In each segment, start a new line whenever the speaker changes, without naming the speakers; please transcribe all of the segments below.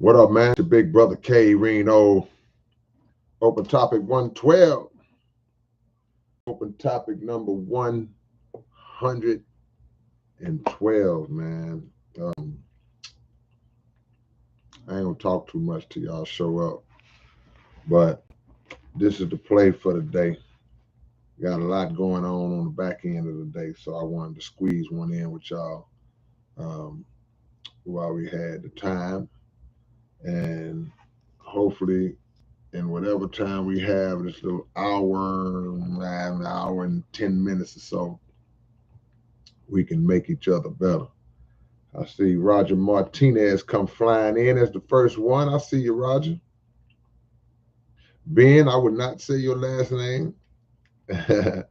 What up, man? Your big brother K-Rino. Open topic 112. Open topic number 112, man. I ain't gonna talk too much till y'all show up, but this is the play for the day. Got a lot going on the back end of the day, so I wanted to squeeze one in with y'all um, while we had the time, and hopefully in whatever time we have, this little an hour and 10 minutes or so, we can make each other better. I see Roger Martinez come flying in as the first one. I see you, Roger. Ben, I would not say your last name. And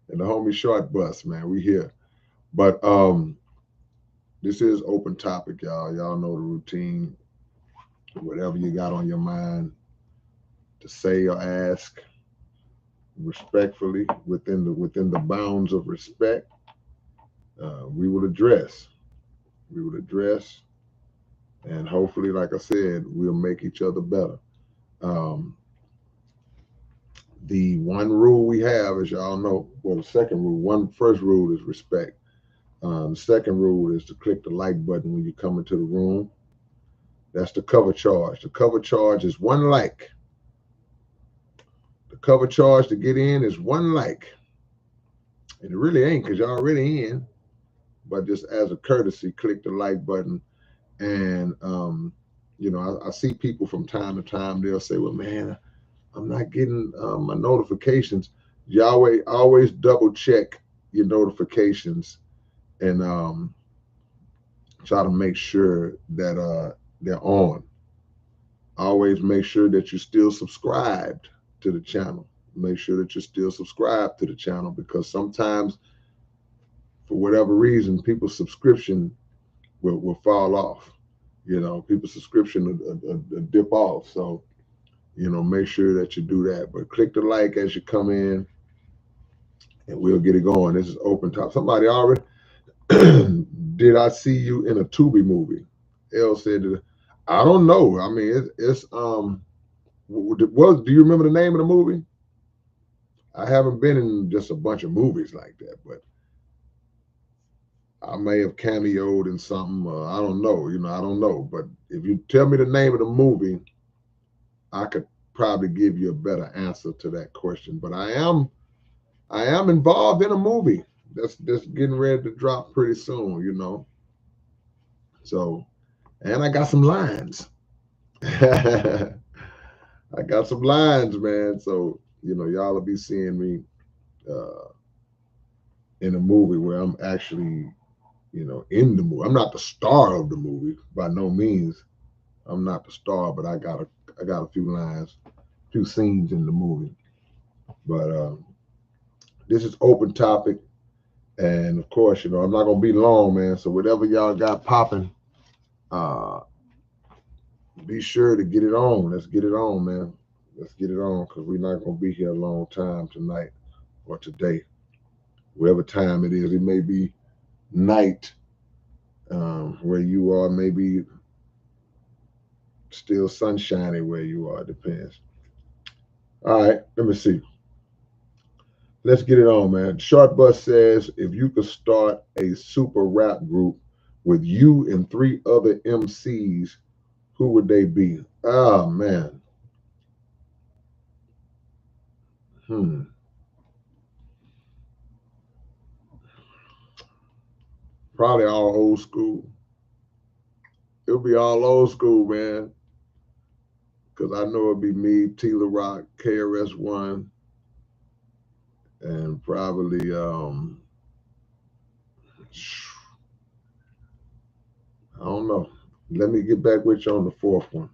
the homie Short Bus, man, we here. But this is open topic, y'all. Y'all know the routine. Whatever you got on your mind to say or ask, respectfully, within the bounds of respect, we will address. We will address, and hopefully, like I said, we'll make each other better. Um, the one rule we have, as y'all know, well, the second rule, first rule is respect. The second rule is to click the like button when you come into the room. That's the cover charge. The cover charge is one like. The cover charge to get in is one like. And it really ain't because y'all already in. But just as a courtesy, click the like button. And, I see people from time to time, they'll say, well, man, I'm not getting my notifications. You always double check your notifications and try to make sure that they're on. Always make sure that you're still subscribed to the channel. Make sure that you're still subscribed to the channel because sometimes, for whatever reason, people's subscription will fall off. People's subscription will dip off. So, make sure that you do that. But click the like as you come in, and we'll get it going. This is open top. Somebody already did I see you in a Tubi movie? L said that. I don't know. I mean, it's do you remember the name of the movie? I haven't been in just a bunch of movies like that, but I may have cameoed in something. I don't know. I don't know. But if you tell me the name of the movie, I could probably give you a better answer to that question. But I am involved in a movie that's getting ready to drop pretty soon. So, and I got some lines. I got some lines, man. So, y'all will be seeing me in a movie where I'm actually, in the movie. I'm not the star of the movie by no means. I'm not the star, but I got a few lines, few scenes in the movie. But this is open topic, and of course, I'm not gonna be long, man. So whatever y'all got popping, be sure to get it on. Let's get it on, man. Let's get it on because we're not gonna be here a long time tonight or today. Whatever time it is, it may be night where you are, maybe still sunshiny where you are. Depends. All right, let me see. Let's get it on, man. Short Bus says, if you could start a super rap group with you and three other MCs, who would they be? Oh, man. Probably all old school. It'll be all old school, man. Because I know it'll be me, Tila Rock, KRS-One, and probably, I don't know. Let me get back with you on the fourth one.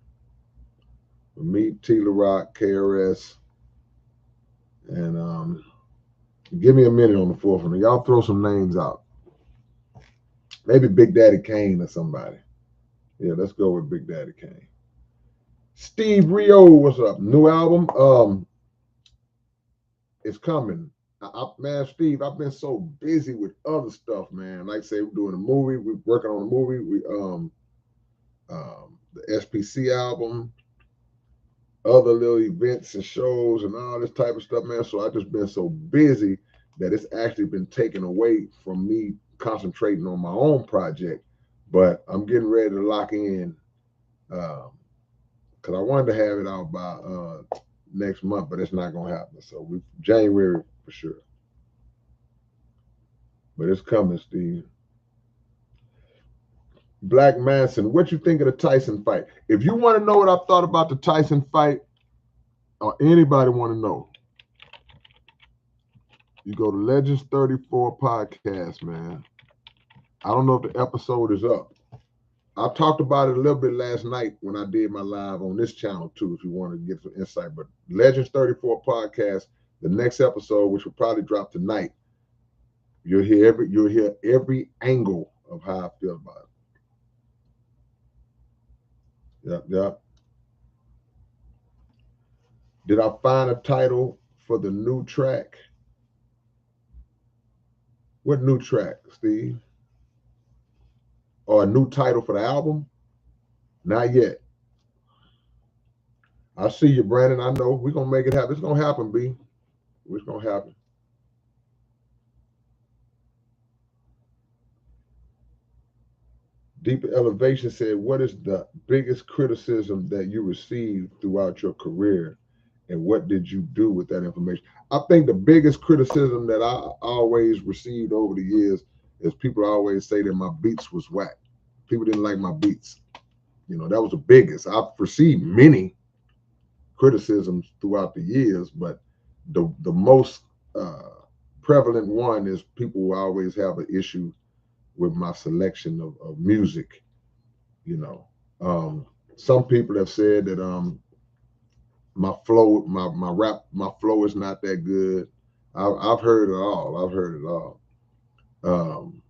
Me, Tila Rock, KRS, and give me a minute on the fourth one. Y'all throw some names out. Maybe Big Daddy Kane or somebody. Yeah, let's go with Big Daddy Kane. Steve Rio, what's up? New album? It's coming. Man, Steve, I've been so busy with other stuff, man. Like I say, we're doing a movie. We're working on a movie. the SPC album, other little events and shows and all this type of stuff, man. So I just been so busy that it's actually been taken away from me concentrating on my own project. But I'm getting ready to lock in because I wanted to have it out by next month, but it's not gonna happen. So we January for sure. But it's coming, Steve. Black Manson, what you think of the Tyson fight? If you want to know what I thought about the Tyson fight, or anybody want to know, you go to Legends 34 podcast, man. I don't know if the episode is up. I talked about it a little bit last night when I did my live on this channel too, if you want to get some insight. But Legends 34 podcast, the next episode, which will probably drop tonight, you'll hear every angle of how I feel about it. Yep, yep. Did I find a title for the new track? What new track, Steve? Or a new title for the album? Not yet. I see you, Brandon. I know we're gonna make it happen. It's gonna happen, B. It's gonna happen. Deep Elevation said, "What is the biggest criticism that you received throughout your career, and what did you do with that information?" I think the biggest criticism that I always received over the years is people always say that my beats was whack. People didn't like my beats. You know, that was the biggest. I've received many criticisms throughout the years, but the most prevalent one is people will always have an issue with my selection of music. You know, some people have said that my flow, my rap, my flow is not that good. I've heard it all. I've heard it all. Um,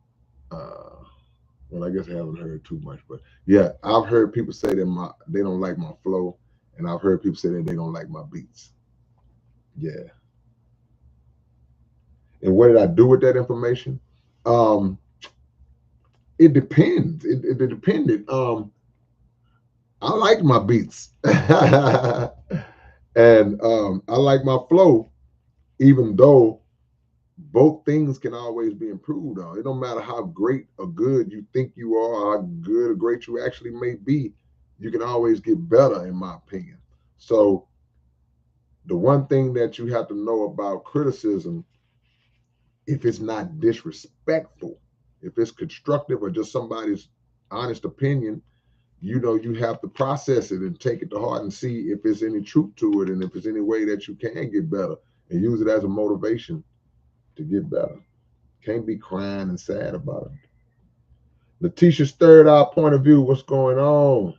uh, well, I guess I haven't heard too much, but yeah, I've heard people say that they don't like my flow, and I've heard people say that they don't like my beats. Yeah. And what did I do with that information? Um, it depends. It depended. I like my beats, and I like my flow, even though both things can always be improved on. It don't matter how great or good you think you are, or how good or great you actually may be. You can always get better, in my opinion. So the one thing that you have to know about criticism, if it's not disrespectful, if it's constructive or just somebody's honest opinion, you know, you have to process it and take it to heart and see if there's any truth to it and if there's any way that you can get better and use it as a motivation to get better. Can't be crying and sad about it. Letitia's third eye point of view, what's going on?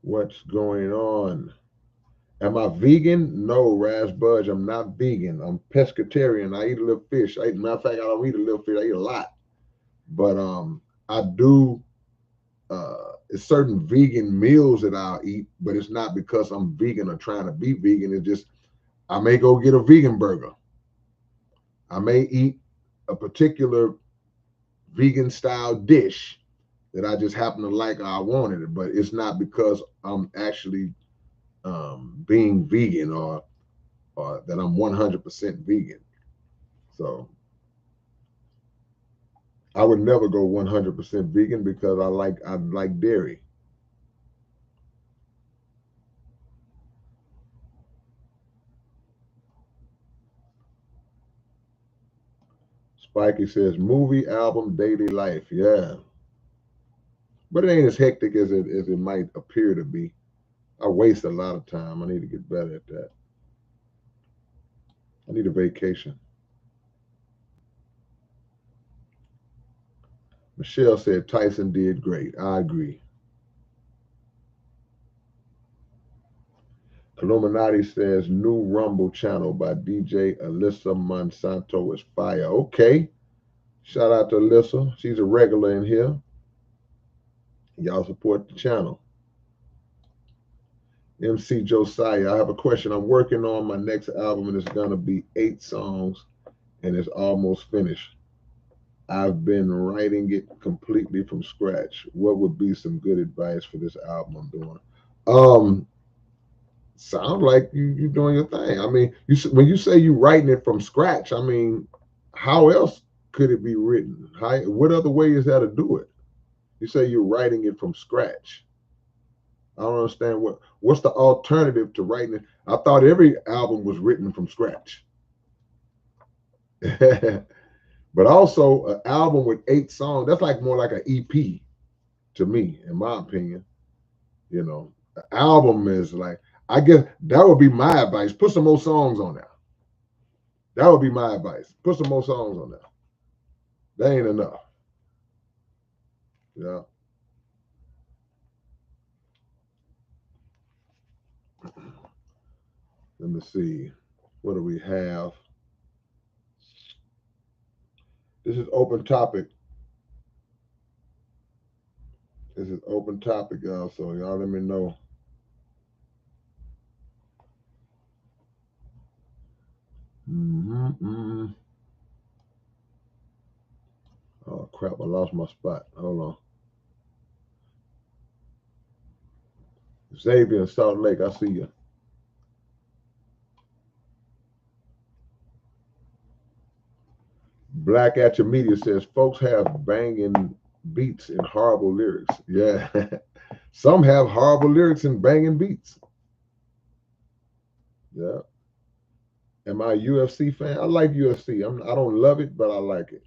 What's going on? Am I vegan? No, Raz Budge, I'm not vegan. I'm pescatarian. I eat a little fish. Matter of fact, I don't eat a little fish. I eat a lot. But I do it's certain vegan meals that I'll eat, but it's not because I'm vegan or trying to be vegan. It's just I may go get a vegan burger. I may eat a particular vegan style dish that I just happen to like or I wanted it, but it's not because I'm actually being vegan or that I'm 100% vegan. So I would never go 100% vegan because I like dairy. Spikey says movie, album, daily life. Yeah, but it ain't as hectic as it might appear to be. I waste a lot of time. I need to get better at that. I need a vacation. Michelle said Tyson did great. I agree. Illuminati says new Rumble channel by DJ Alyssa Monsanto is fire. Okay. Shout out to Alyssa. She's a regular in here. Y'all support the channel. MC Josiah, I have a question. I'm working on my next album and it's gonna be 8 songs and it's almost finished. I've been writing it completely from scratch. What would be some good advice for this album I'm doing? Um, Sound like you doing your thing. I mean, when you say you writing it from scratch, I mean, how else could it be written? What other way is there to do it? You say you're writing it from scratch. I don't understand what's the alternative to writing it. I thought every album was written from scratch. But also an album with 8 songs, that's like more like an EP to me, in my opinion. You know, the album is like, I guess that would be my advice. Put some more songs on there. That would be my advice. Put some more songs on there. That ain't enough. Yeah. Let me see. What do we have? This is open topic. This is open topic, y'all. So y'all let me know. Mm-hmm. Oh crap! I lost my spot. Hold on. Xavier in Salt Lake. I see you. Black at your media says folks have banging beats and horrible lyrics. Yeah. Some have horrible lyrics and banging beats. Yeah. Am I a UFC fan? I like UFC. I don't love it, but I like it.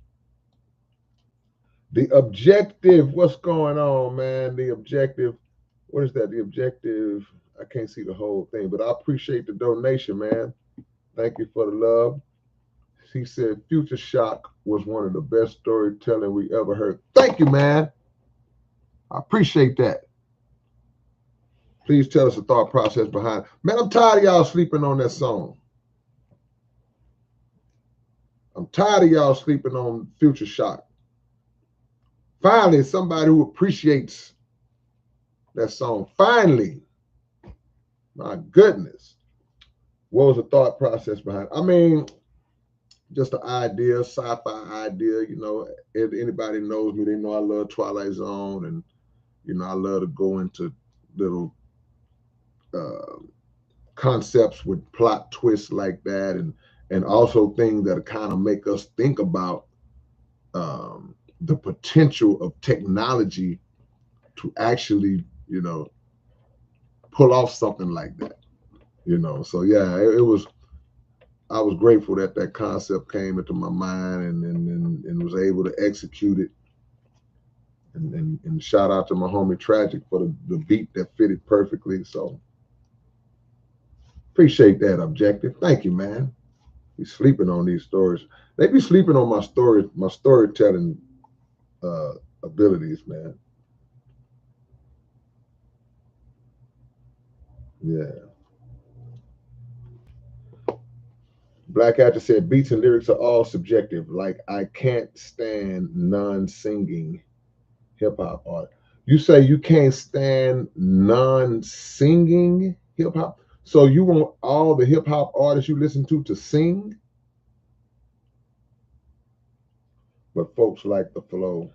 The objective, what's going on, man? The objective, what is that? The objective, I can't see the whole thing, but I appreciate the donation, man. Thank you for the love. He said Future Shock was one of the best storytelling we ever heard. Thank you, man. I appreciate that. Please tell us the thought process behind. Man, I'm tired of y'all sleeping on that song. I'm tired of y'all sleeping on Future Shock. Finally, somebody who appreciates that song. Finally, my goodness. What was the thought process behind it? I mean, just an idea, sci-fi idea. You know, if anybody knows me, they know I love Twilight Zone, and you know I love to go into little uh, concepts with plot twists like that, and also things that kind of make us think about the potential of technology to actually, you know, pull off something like that. You know, so yeah, it was. I was grateful that that concept came into my mind and was able to execute it. And shout out to my homie Tragic for the beat that fitted perfectly. So appreciate that objective. Thank you, man. Be sleeping on these stories. They be sleeping on my storytelling uh, abilities, man. Yeah. Black Actor said beats and lyrics are all subjective. Like I can't stand non-singing hip hop art. You say you can't stand non-singing hip hop. So you want all the hip hop artists you listen to sing, but folks like the flow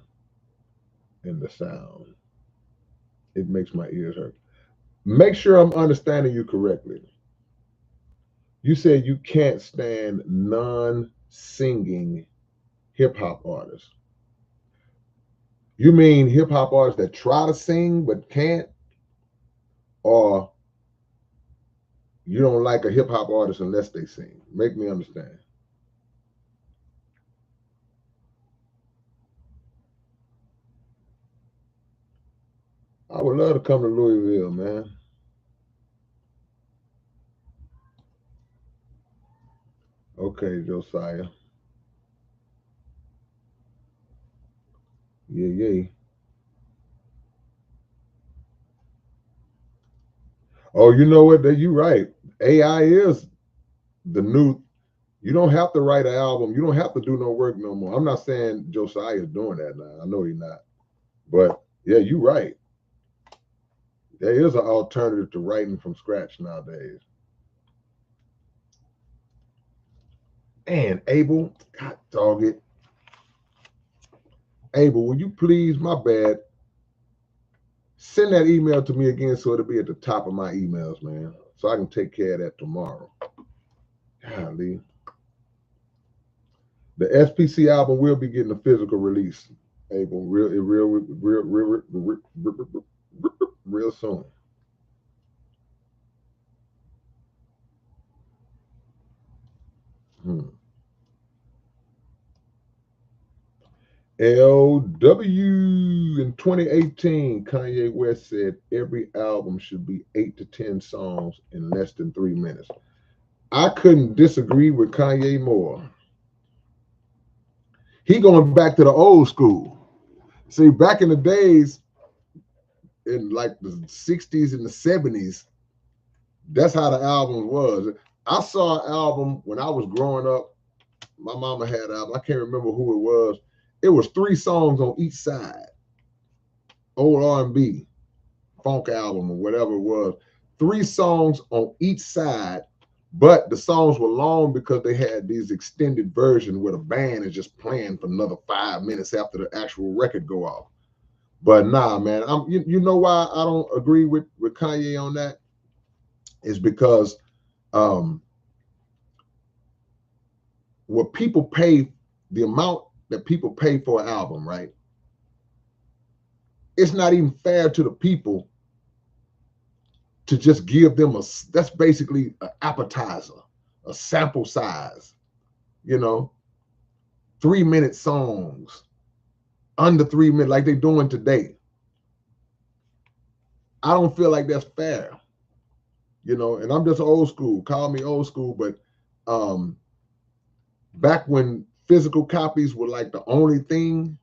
and the sound. It makes my ears hurt. Make sure I'm understanding you correctly. You said you can't stand non-singing hip hop artists. You mean hip hop artists that try to sing but can't, or you don't like a hip hop artist unless they sing? Make me understand. I would love to come to Louisville, man. Okay, Josiah. Yeah, yeah. Oh, you know what? You're right. AI is the new. You don't have to write an album. You don't have to do no work no more. I'm not saying Josiah is doing that now. I know he's not. But yeah, you're right. There is an alternative to writing from scratch nowadays. And Abel, God dog it. Abel, will you please, my bad, send that email to me again so it'll be at the top of my emails, man, so I can take care of that tomorrow. Golly. The SPC album will be getting a physical release, Abel, real soon. Hmm. LW in 2018, Kanye West said every album should be 8 to 10 songs in less than 3 minutes. I couldn't disagree with Kanye more. He going back to the old school. See, back in the days, in like the 60s and the 70s, that's how the album was. I saw an album when I was growing up. My mama had an album. I can't remember who it was. It was 3 songs on each side. Old R&B, funk album or whatever it was. 3 songs on each side, but the songs were long because they had these extended versions where the band is just playing for another 5 minutes after the actual record go off. But nah, man, you know why I don't agree with Kanye on that is because um, what people pay, the amount that people pay for an album, right? It's not even fair to the people to just give them that's basically an appetizer, a sample size, you know, 3 minute songs, under 3 minutes, like they're doing today. I don't feel like that's fair, and I'm just old school. Call me old school, but um, back when physical copies were like the only thing,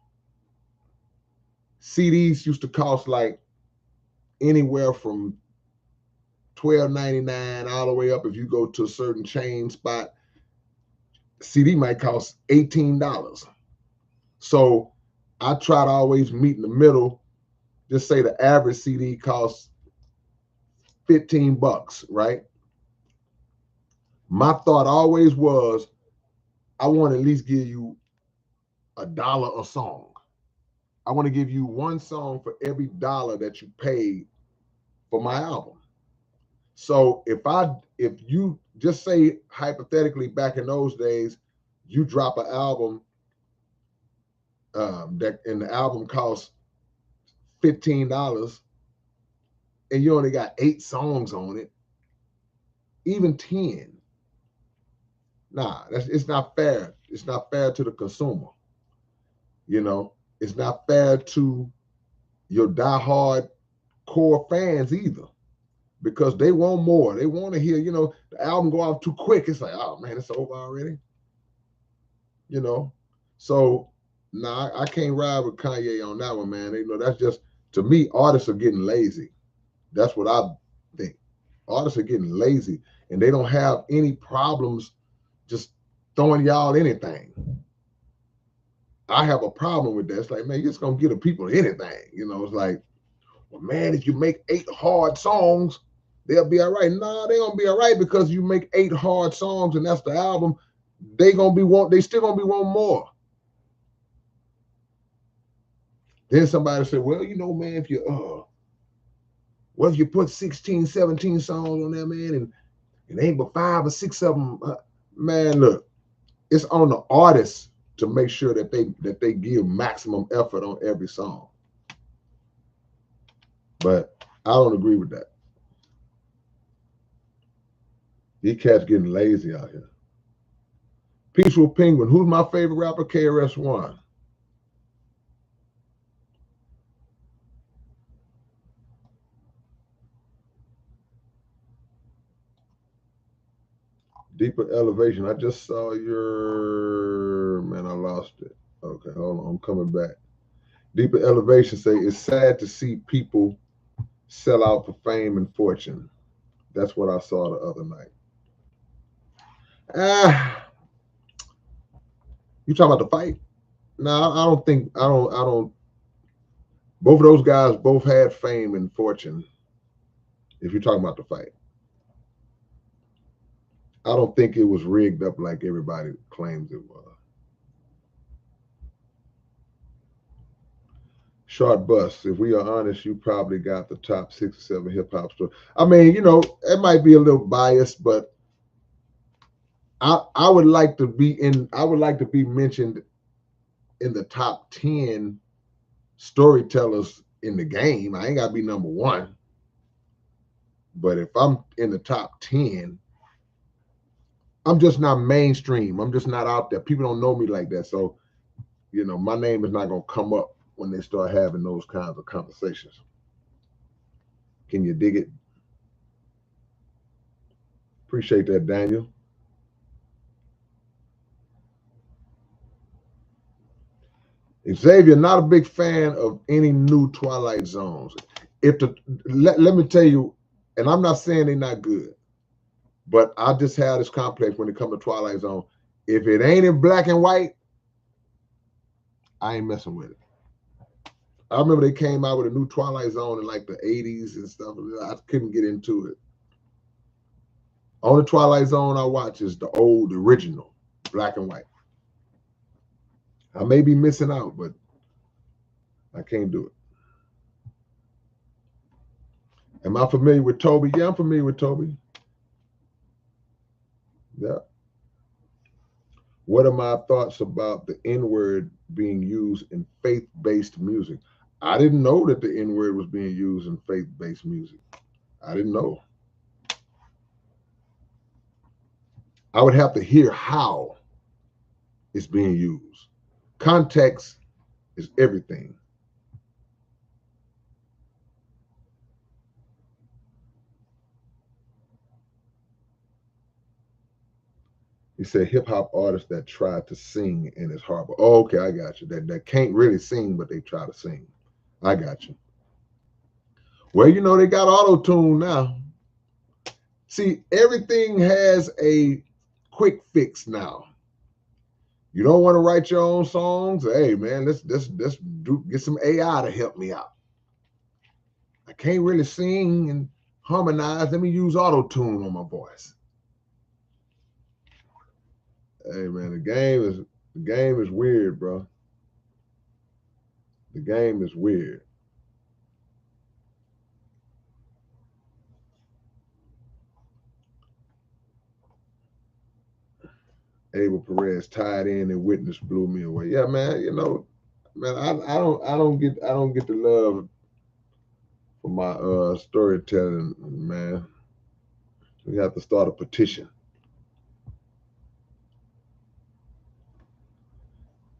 CDs used to cost like anywhere from $12.99 all the way up. If you go to a certain chain spot, CD might cost $18. So I try to always meet in the middle. Just say the average CD costs $15, right? My thought always was, I want to at least give you $1 a song. I want to give you one song for every dollar that you paid for my album. So if you just say hypothetically back in those days, you drop an album and the album costs $15 and you only got 8 songs on it, even 10. Nah, it's not fair. It's not fair to the consumer. It's not fair to your diehard core fans either, because they want more. They want to hear, the album go off too quick. It's like, oh man, it's over already. So nah, I can't ride with Kanye on that one, man. That's just, to me, artists are getting lazy. That's what I think. Artists are getting lazy and they don't have any problems just throwing y'all anything. I have a problem with that. It's like, man, you're just gonna give the people anything. It's like, well, man, if you make 8 hard songs, they'll be all right. Nah, they gonna be all right because you make 8 hard songs and that's the album. They still gonna be wanting more. Then somebody said, well, man, if you put 16, 17 songs on there, man, and it ain't but 5 or 6 of them, man, look, it's on the artist to make sure that they give maximum effort on every song. But I don't agree with that. These cats getting lazy out here. Peaceful Penguin, who's my favorite rapper? KRS-One. Deeper Elevation. I just saw man, I lost it. Okay, hold on. I'm coming back. Deeper Elevation say it's sad to see people sell out for fame and fortune. That's what I saw the other night. You talking about the fight? No, I don't think I don't. Both of those guys both had fame and fortune. If you're talking about the fight, I don't think it was rigged up like everybody claims it was. Short bus. If we are honest, you probably got the top 6 or 7 hip hop stores. I mean, you know, it might be a little biased, but I would like to be in. I would like to be mentioned in the top 10 storytellers in the game. I ain't got to be number one, but if I'm in the top 10, I'm just not mainstream. I'm just not out there. People don't know me like that, so you know, my name is not gonna come up when they start having those kinds of conversations. Can you dig it? Appreciate that, Daniel. Xavier, not a big fan of any new Twilight Zones. If the let me tell you, and I'm not saying they're not good, but I just have this complex when it comes to Twilight Zone. If it ain't in black and white, I ain't messing with it. I remember they came out with a new Twilight Zone in like the 80s and stuff. I couldn't get into it. Only Twilight Zone I watch is the old, original, black and white. I may be missing out, but I can't do it. Am I familiar with Toby? Yeah, I'm familiar with Toby. Yeah. What are my thoughts about the N-word being used in faith-based music? I didn't know that the N-word was being used in faith-based music. I didn't know. I would have to hear how it's being used. Context is everything. He said hip hop artists that try to sing and it's horrible. Oh, okay, I got you. That can't really sing, but they try to sing. I got you. Well, you know, they got auto-tune now. See, everything has a quick fix now. You don't want to write your own songs? Hey man, let's get some AI to help me out. I can't really sing and harmonize. Let me use auto-tune on my voice. Hey man, the game is weird, bro. The game is weird. Abel Perez tied in and witness blew me away. Yeah, man. You know, man, I don't get the love for my storytelling, man. We have to start a petition.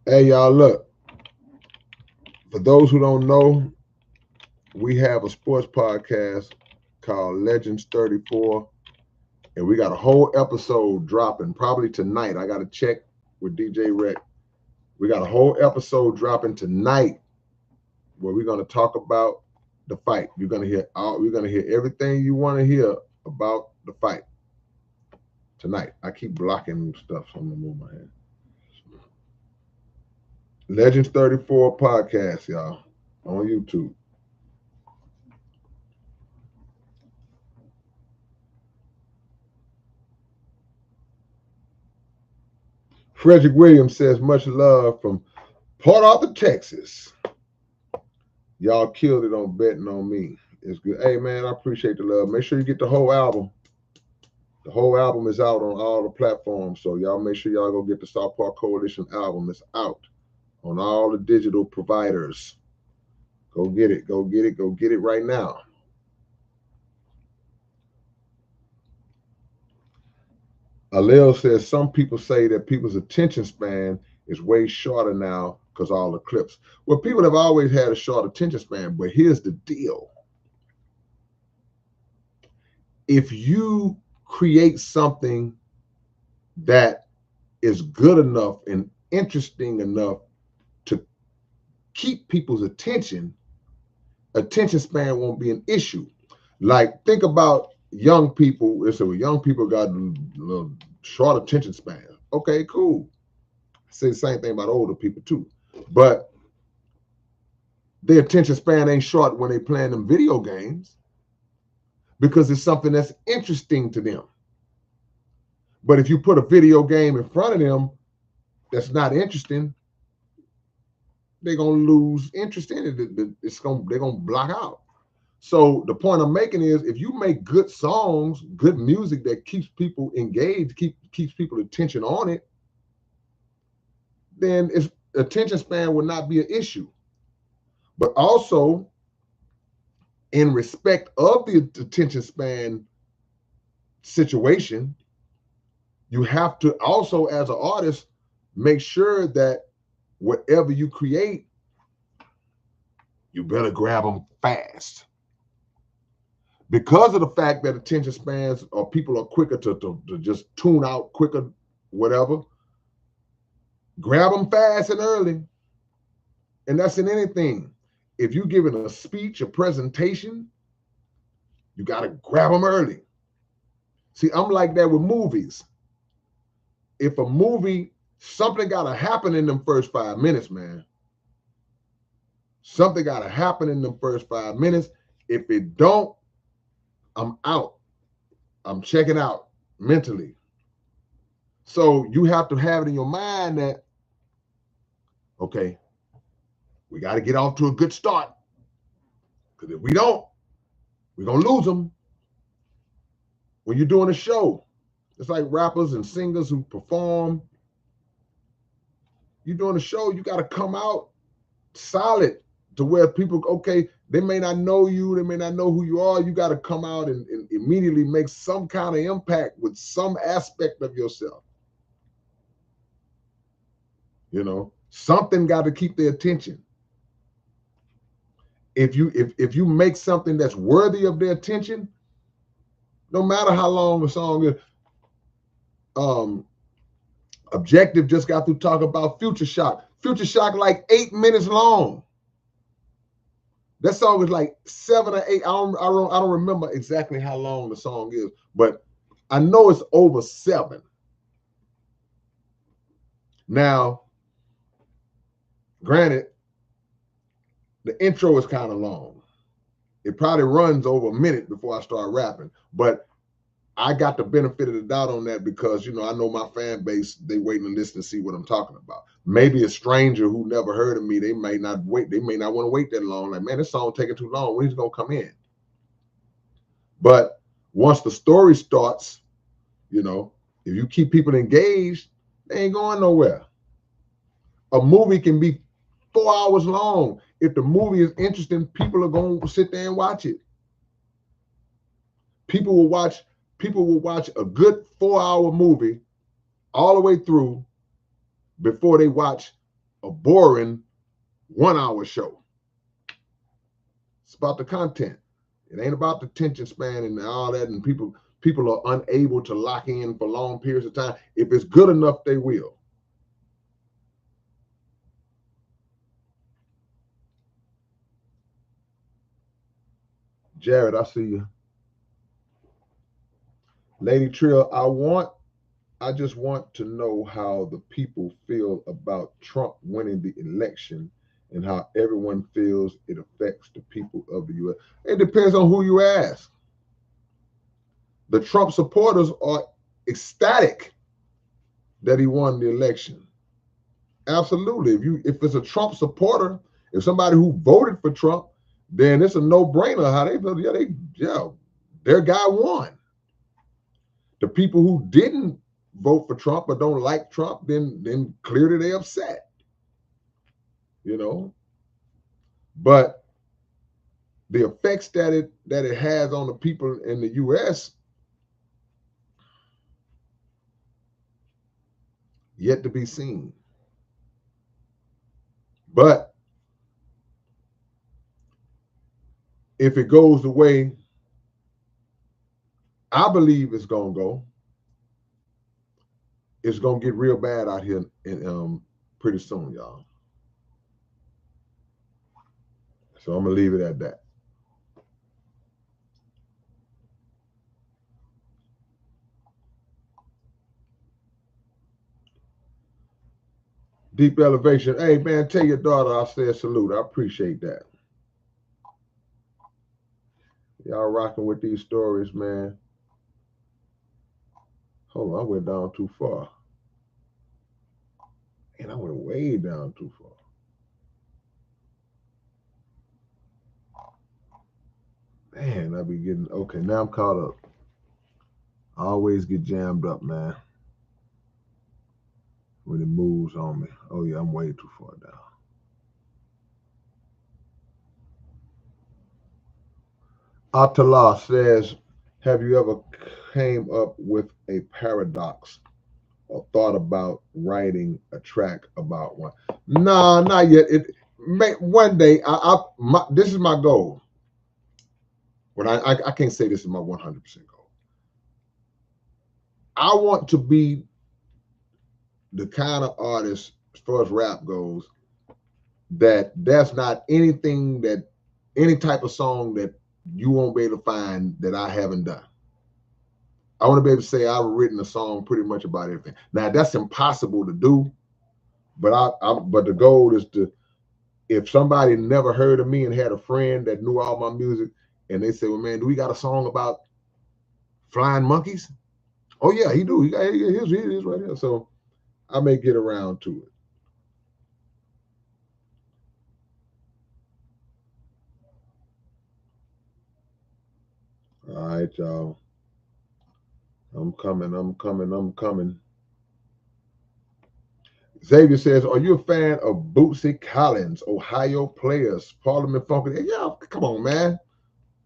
Hey, y'all, look. For those who don't know, we have a sports podcast called Legends 34, and we got a whole episode dropping probably tonight. I got to check with DJ Rec. We got a whole episode dropping tonight where we're going to talk about the fight. We're going to hear everything you want to hear about the fight tonight. I keep blocking stuff, so I'm going to move my hand. Legends 34 podcast, y'all, on YouTube. Frederick Williams says, much love from Port Arthur, Texas. Y'all killed it on betting on me. It's good. Hey, man, I appreciate the love. Make sure you get the whole album. The whole album is out on all the platforms, so y'all make sure y'all go get the South Park Coalition album. It's out on all the digital providers. Go get it. Go get it. Go get it right now. Alil says some people say that people's attention span is way shorter now because all the clips. Well, people have always had a short attention span, but here's the deal. If you create something that is good enough and interesting enough to keep people's attention span won't be an issue. Like, think about young people. So young people got a little short attention span. Okay, cool. I say the same thing about older people too. But their attention span ain't short when they playing them video games because it's something that's interesting to them. But if you put a video game in front of them that's not interesting, they're gonna lose interest in it. They're gonna block out. So the point I'm making is, if you make good songs, good music that keeps people engaged, keeps people attention on it, then its attention span will not be an issue. But also, in respect of the attention span situation, you have to also, as an artist, make sure that whatever you create, you better grab them fast. Because of the fact that attention spans or people are quicker to just tune out quicker, whatever, grab them fast and early. And that's in anything. If you're giving a speech, a presentation, you got to grab them early. See, I'm like that with movies. If a movie, something got to happen in them first 5 minutes, man. Something got to happen in them first 5 minutes. If it don't, I'm out. I'm checking out mentally. So you have to have it in your mind that, okay, we got to get off to a good start. Because if we don't, we're going to lose them. When you're doing a show, it's like rappers and singers who perform. You're doing a show, you got to come out solid to where people, okay, they may not know you, they may not know who you are. You got to come out and immediately make some kind of impact with some aspect of yourself. You know, something got to keep their attention. If you make something that's worthy of their attention, no matter how long the song is. Objective just got through talking about Future Shock. Future Shock like 8 minutes long. That song is like 7 or 8. I don't remember exactly how long the song is, but I know it's over 7. Now, granted, the intro is kind of long. It probably runs over a minute before I start rapping, but I got the benefit of the doubt on that because, you know, I know my fan base, they waiting to listen to see what I'm talking about. Maybe a stranger who never heard of me, they may not wait. They may not want to wait that long. Like, man, this song taking too long. When's it going to come in? But once the story starts, you know, if you keep people engaged, they ain't going nowhere. A movie can be 4 hours long. If the movie is interesting, people are going to sit there and watch it. People will watch a good 4-hour movie all the way through before they watch a boring 1-hour show. It's about the content. It ain't about the attention span and all that. And people are unable to lock in for long periods of time. If it's good enough, they will. Jared, I see you. Lady Trill, I just want to know how the people feel about Trump winning the election and how everyone feels it affects the people of the U.S. It depends on who you ask. The Trump supporters are ecstatic that he won the election. Absolutely. If it's a Trump supporter, if somebody who voted for Trump, then it's a no-brainer how they feel. Yeah, their guy won. The people who didn't vote for Trump or don't like Trump, then clearly they're upset. You know, but the effects that it has on the people in the U.S. yet to be seen. But if it goes the way I believe it's gonna go, it's gonna get real bad out here in pretty soon, y'all. So I'm gonna leave it at that. Deep elevation. Hey man, tell your daughter I said salute. I appreciate that. Y'all rocking with these stories, man. Hold on, I went down too far. And I went way down too far. I be getting okay. Now I'm caught up. I always get jammed up, man, when it moves on me. Oh yeah, I'm way too far down. Atala says, "Have you ever came up with a paradox or thought about writing a track about one?" Nah, not yet. It may one day. This is my goal. When I can't say this is my 100% goal. I want to be the kind of artist, as far as rap goes, that there's not anything that any type of song that you won't be able to find that I haven't done. I want to be able to say I've written a song pretty much about everything. Now that's impossible to do, but but the goal is to, if somebody never heard of me and had a friend that knew all my music, and they say, "Well, man, do we got a song about flying monkeys?" Oh yeah, he do. He got here's right here. So I may get around to it. All right, y'all. I'm coming. I'm coming. I'm coming. Xavier says, "Are you a fan of Bootsy Collins, Ohio Players, Parliament Funky?" Yeah, come on, man.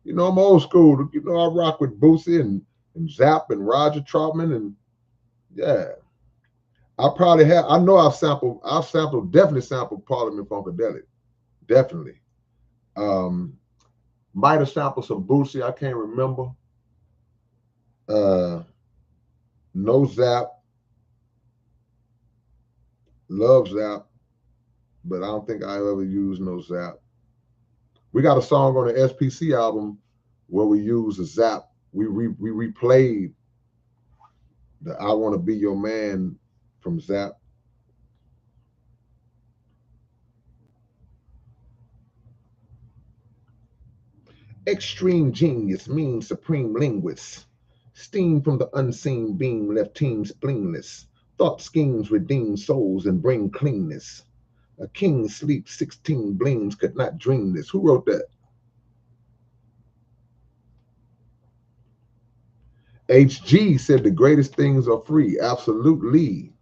You know, I'm old school. You know, I rock with Bootsy and Zap and Roger Troutman. And yeah, I probably have. I know definitely sampled Parliament Funkadelic. Definitely. Um, might have sampled some Bootsy. I can't remember. Uh, no Zap. Love Zap. But I don't think I ever used no Zap. We got a song on the SPC album where we use a Zap. We replayed the "I Want to Be Your Man" from Zap. Extreme genius means supreme linguist. Steam from the unseen beam left teams spleenless. Thought schemes redeem souls and bring cleanness. A king sleeps 16 bleams could not dream this. Who wrote that? HG said the greatest things are free. Absolutely.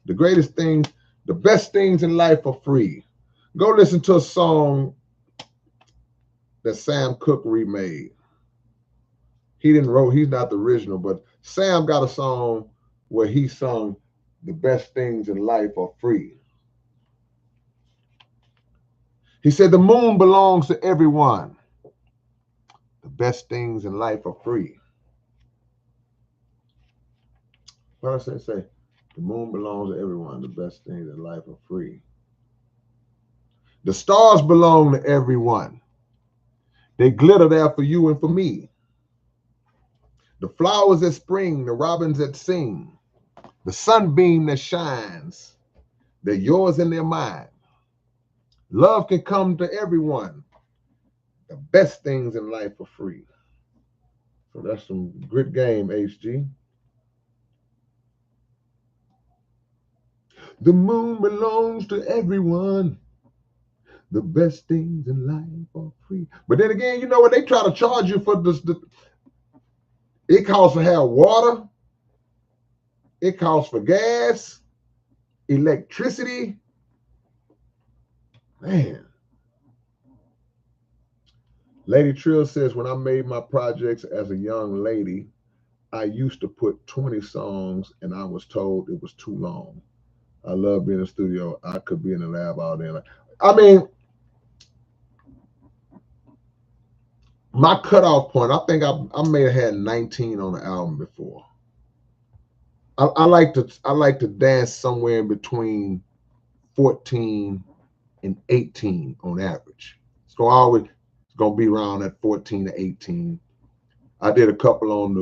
The greatest things, the best things in life are free. Go listen to a song that Sam Cooke remade. He didn't wrote, he's not the original, but Sam got a song where he sung the best things in life are free. He said the moon belongs to everyone. The best things in life are free. What I say? The moon belongs to everyone. The best things in life are free. The stars belong to everyone. They glitter there for you and for me. The flowers that spring, the robins that sing, the sunbeam that shines, they're yours and they're mine. Love can come to everyone. The best things in life are free. So that's some good game, HG. The moon belongs to everyone. The best things in life are free. But then again, you know what? They try to charge you for this. It costs to have water. It costs for gas, electricity. Man. Lady Trill says, when I made my projects as a young lady, I used to put 20 songs and I was told it was too long. I love being in the studio. I could be in the lab all day. I mean, my cutoff point, I may have had 19 on the album before. I like to dance somewhere in between 14 and 18 on average. It's gonna be around at 14 to 18. I did a couple on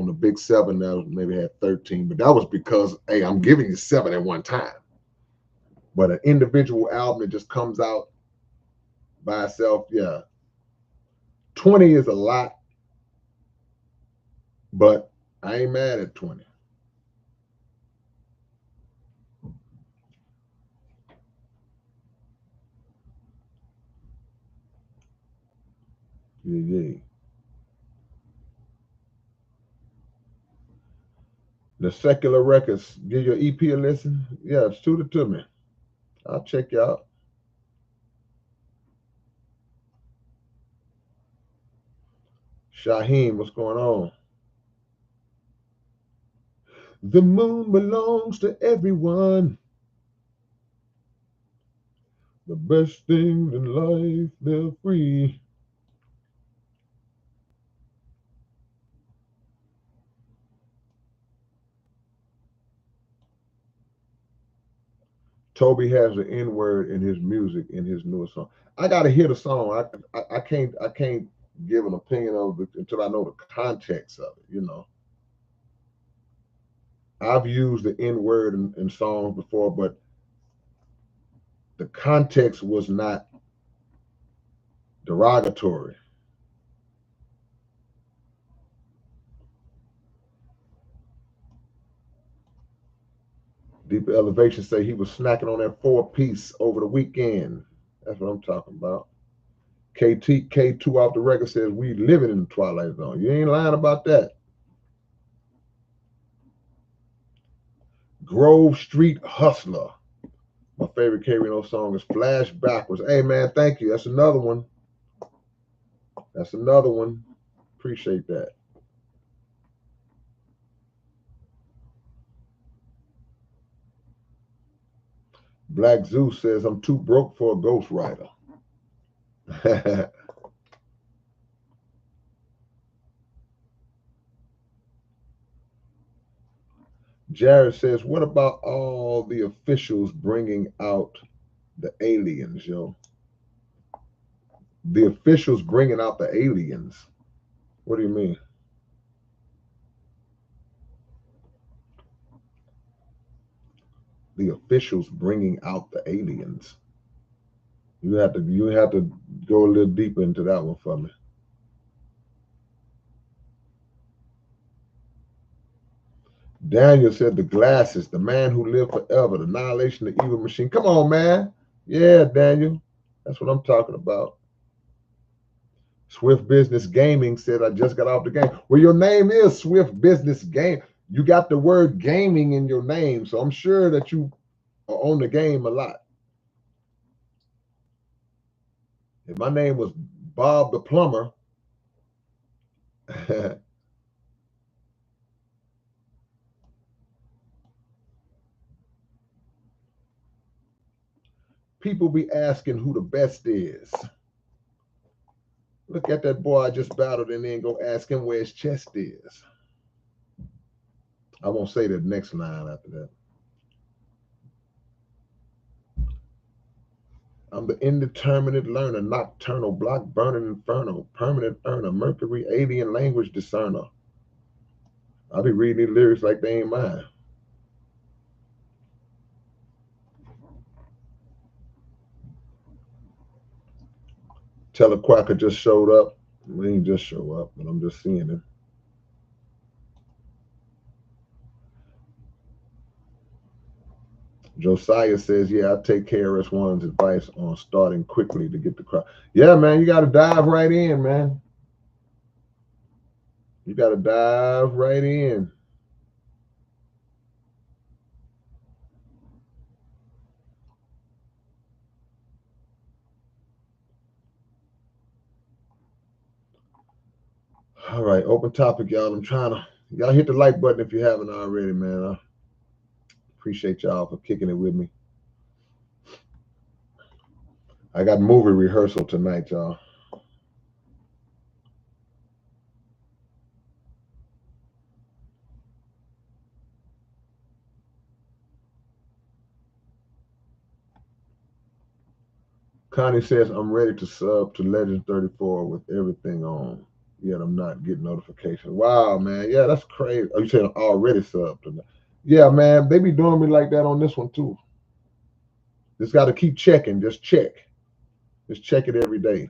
the big seven that maybe had 13, but that was because hey, I'm giving you seven at one time. But an individual album that just comes out by itself, yeah. 20 is a lot, but I ain't mad at 20. Yeah, yeah. The secular records, give your EP a listen. Yeah, shoot it to me. I'll check you out. Shaheem, what's going on? The moon belongs to everyone. The best things in life, they're free. Toby has the N word in his music in his newest song. I gotta hear the song. I can't give an opinion of it until I know the context of it. You know, I've used the N word in songs before, but the context was not derogatory. Deep Elevation say he was snacking on that 4-piece over the weekend. That's what I'm talking about. K2 off the record says we living in the Twilight Zone. You ain't lying about that. Grove Street Hustler. My favorite K-Rino song is Flash Backwards. Hey man, thank you. That's another one. That's another one. Appreciate that. Black Zeus says I'm too broke for a ghostwriter. Jared says, what about all the officials bringing out the aliens, yo? The officials bringing out the aliens. What do you mean? The officials bringing out the aliens. You have to go a little deeper into that one for me. Daniel said the glasses, the man who lived forever, the annihilation, the evil machine. Come on, man. Yeah, Daniel. That's what I'm talking about. Swift Business Gaming said I just got off the game. Well, your name is Swift Business Game. You got the word gaming in your name, so I'm sure that you are on the game a lot. If my name was Bob the Plumber, people be asking who the best is. Look at that boy I just battled and then go ask him where his chest is. I won't say the next line after that. I'm the indeterminate learner, nocturnal, block burning inferno, permanent earner, Mercury, alien language discerner. I'll be reading these lyrics like they ain't mine. Telequacker just showed up. He didn't just show up, but I'm just seeing him. Josiah says, yeah, I take KRS-One's advice on starting quickly to get the crowd. Yeah, man, you got to dive right in, man. You got to dive right in. All right, open topic, y'all. Y'all hit the like button if you haven't already, man. I appreciate y'all for kicking it with me. I got movie rehearsal tonight, y'all. Connie says, I'm ready to sub to Legend 34 with everything on, yet I'm not getting notification. Wow, man. Yeah, that's crazy. Oh, you saying already subbed to that? Yeah, man. They be doing me like that on this one, too. Just got to keep checking. Just check. Just check it every day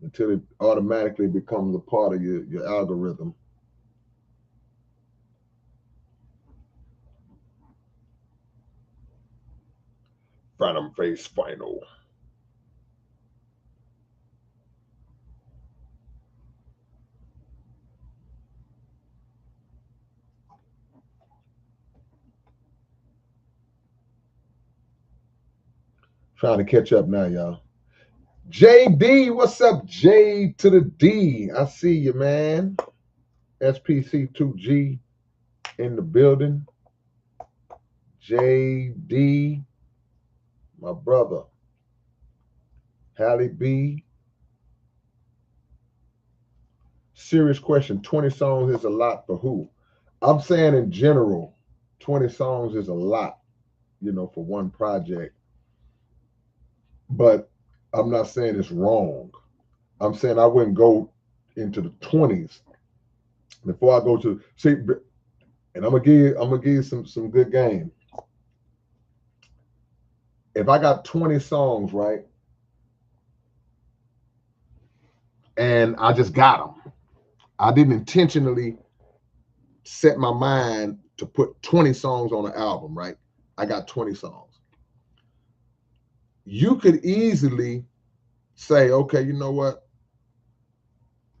until it automatically becomes a part of your algorithm. Phantom Face Final. Trying to catch up now, y'all. JD, what's up? J to the D. I see you, man. SPC2G in the building. JD, my brother. Hallie B. Serious question. 20 songs is a lot for who? I'm saying in general, 20 songs is a lot, for one project. But I'm not saying it's wrong. I'm saying I wouldn't go into the 20s before I go to see. And I'm gonna give you some good game. If I got 20 songs, right, and I just got them, I didn't intentionally set my mind to put 20 songs on an album, right? I got 20 songs. You could easily say, okay, you know what?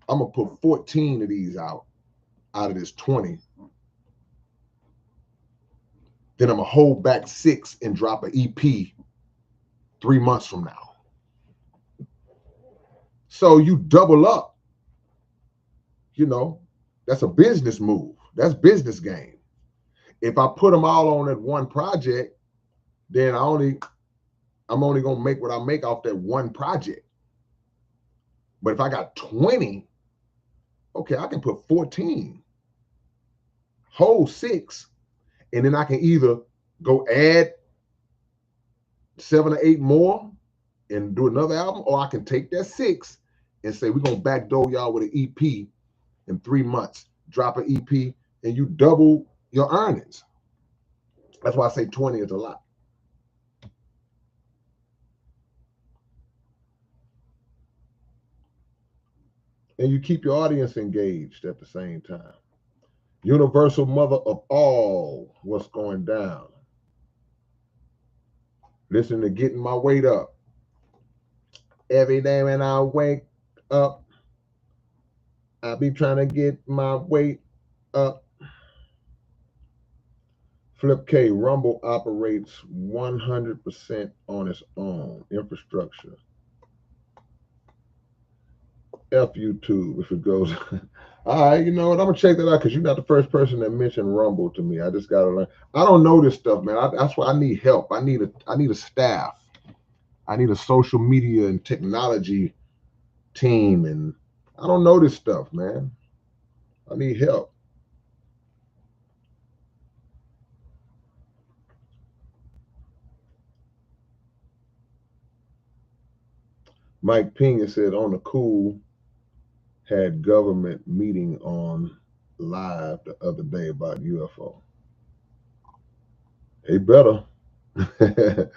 I'm gonna put 14 of these out of this 20. Then I'm gonna hold back 6 and drop an EP 3 months from now. So you double up. That's a business move. That's business game. If I put them all on that one project, then I'm only gonna make what I make off that one project. But if I got 20, okay, I can put 14, hold 6, and then I can either go add 7 or 8 more and do another album, or I can take that 6 and say we're gonna backdoor y'all with an EP in 3 months, drop an EP, and you double your earnings. That's why I say 20 is a lot. And you keep your audience engaged at the same time. Universal mother of all, what's going down? Listen to Getting My Weight Up. Every day when I wake up, I be trying to get my weight up. Flip K, Rumble operates 100% on its own infrastructure. F YouTube if it goes. All right, you know what? I'm gonna check that out because you're not the first person that mentioned Rumble to me. I just gotta learn. I don't know this stuff, man. That's why I need help. I need a staff. I need a social media and technology team, and I don't know this stuff, man. I need help. Mike Pena said on the cool had government meeting on live the other day about UFO. They better. They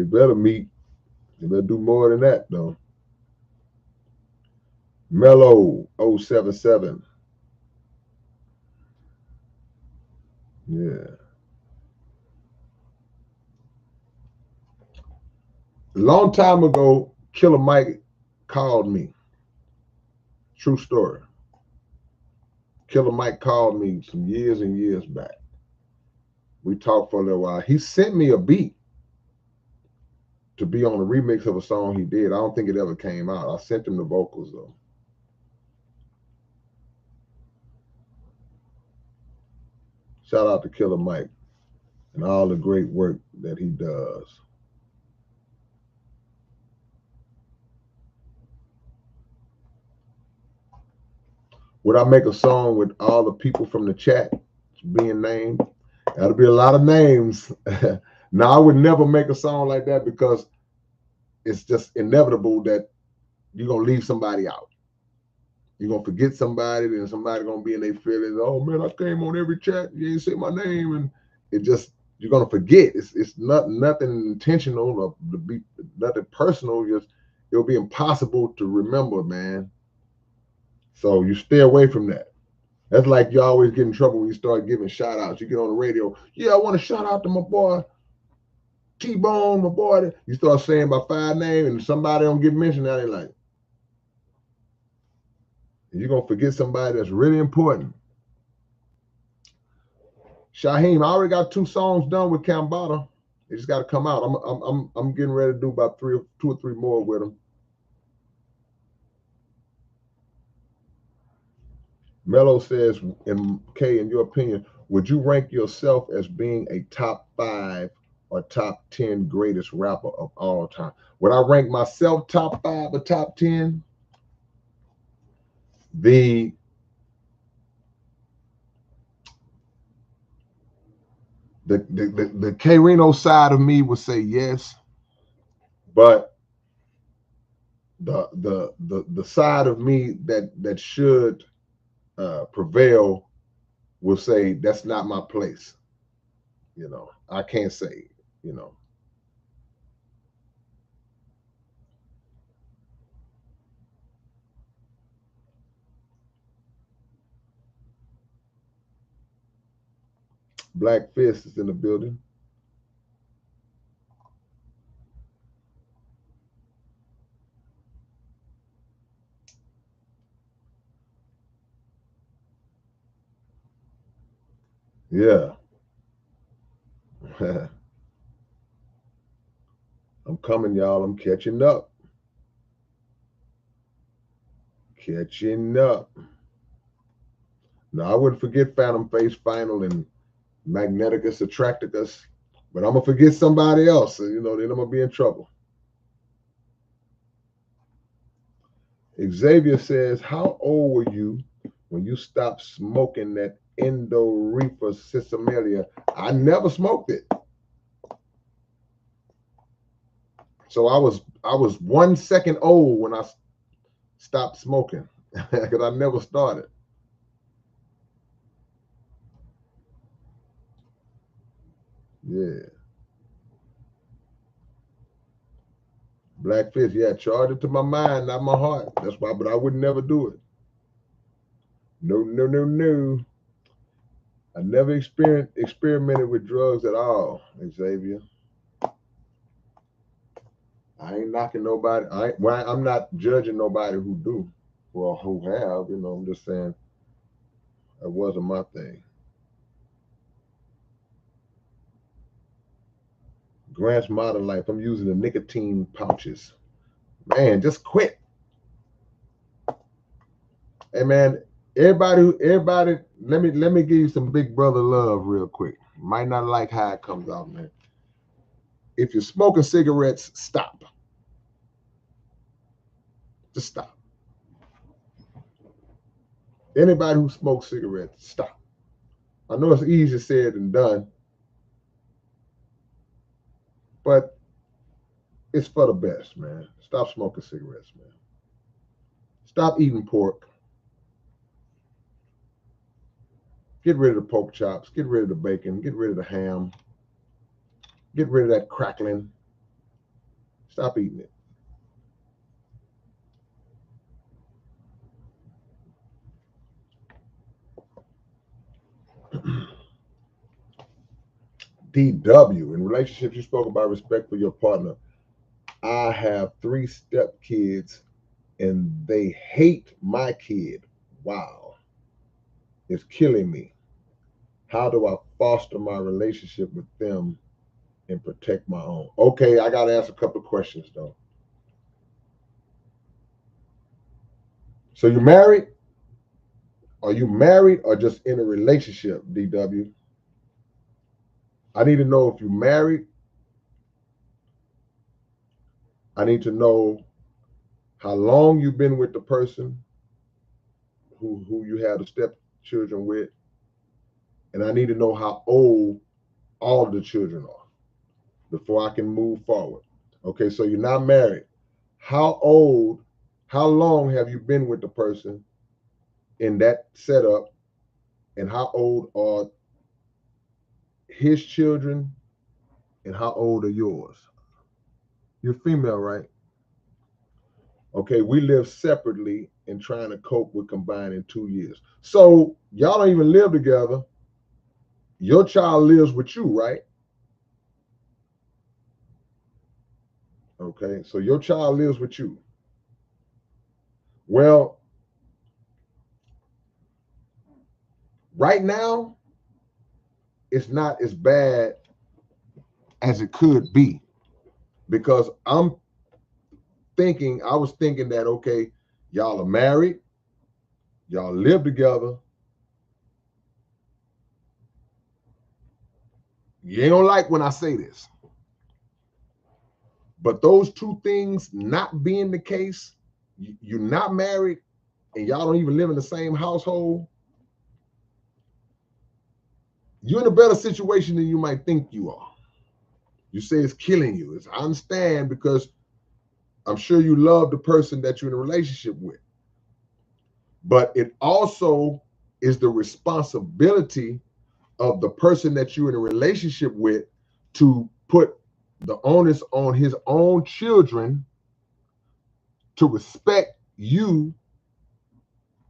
better meet. They better do more than that, though. Mellow 077. Yeah. A long time ago, Killer Mike called me. True story. Killer Mike called me some years and years back. We talked for a little while. He sent me a beat to be on a remix of a song he did. I don't think it ever came out. I sent him the vocals, though. Shout out to Killer Mike and all the great work that he does. Would I make a song with all the people from the chat being named? That'll be a lot of names. Now, I would never make a song like that because it's just inevitable that you're going to leave somebody out. You're going to forget somebody, then somebody going to be in their feelings. Oh, man, I came on every chat. You ain't say my name. And it just, you're going to forget. It's nothing intentional or nothing personal. Just, it'll be impossible to remember, man. So you stay away from that. That's like you always get in trouble when you start giving shout outs. You get on the radio. Yeah, I want to shout out to my boy T-Bone, my boy. You start saying about 5 names and somebody don't get mentioned. Now they're like, you're going to forget somebody that's really important. Shaheem, I already got 2 songs done with Cambada. They just got to come out. I'm getting ready to do about two or three more with them. Mello says, in your opinion, would you rank yourself as being a top 5 or top 10 greatest rapper of all time? Would I rank myself top 5 or top 10? The the K-Rino side of me would say yes, but the side of me that should prevail will say that's not my place. I can't say. You know, Black Fist is in the building. Yeah. I'm coming, y'all. I'm catching up. Catching up. Now, I wouldn't forget Phantom Face Final and Magneticus Attracticus, but I'm going to forget somebody else. Then I'm going to be in trouble. Xavier says, how old were you when you stopped smoking that Endo Reefer Sisamalia? I never smoked it. So I was 1 second old when I stopped smoking because I never started. Yeah. Black Fist, yeah, charge it to my mind, not my heart. That's why, but I would never do it. No, no, no, no. I never experimented with drugs at all, Xavier. I ain't knocking nobody. I'm not judging nobody who do, well, who have. I'm just saying that wasn't my thing. Grant's Modern Life. I'm using the nicotine pouches. Man, just quit. Hey man, everybody, let me give you some big brother love real quick. Might not like how it comes out, man. If you're smoking cigarettes, stop. Just stop. Anybody who smokes cigarettes, stop. I know it's easier said than done, but it's for the best, man. Stop smoking cigarettes, man. Stop eating pork. Get rid of the pork chops. Get rid of the bacon. Get rid of the ham. Get rid of that crackling. Stop eating it. DW, in relationships, you spoke about respect for your partner. I have 3 step kids and they hate my kid. Wow, it's killing me. How do I foster my relationship with them and protect my own? Okay, I got to ask a couple of questions though. So you married? Are you married or just in a relationship, DW? I need to know if you married. I need to know how long you've been with the person who you had the stepchildren with, and I need to know how old all of the children are before I can move forward. Okay, so you're not married. How old, how long have you been with the person in that setup, and how old are his children, and how old are yours? You're female, right? Okay, we live separately and trying to cope with combining 2 years. So y'all don't even live together. Your child lives with you, right? Okay, so your child lives with you. Well, right now, it's not as bad as it could be. Because I was thinking that, okay, y'all are married, y'all live together. You ain't gonna like when I say this, but those two things not being the case, you're not married and y'all don't even live in the same household, you're in a better situation than you might think you are. You say it's killing you. I understand, because I'm sure you love the person that you're in a relationship with. But it also is the responsibility of the person that you're in a relationship with to put the onus on his own children to respect you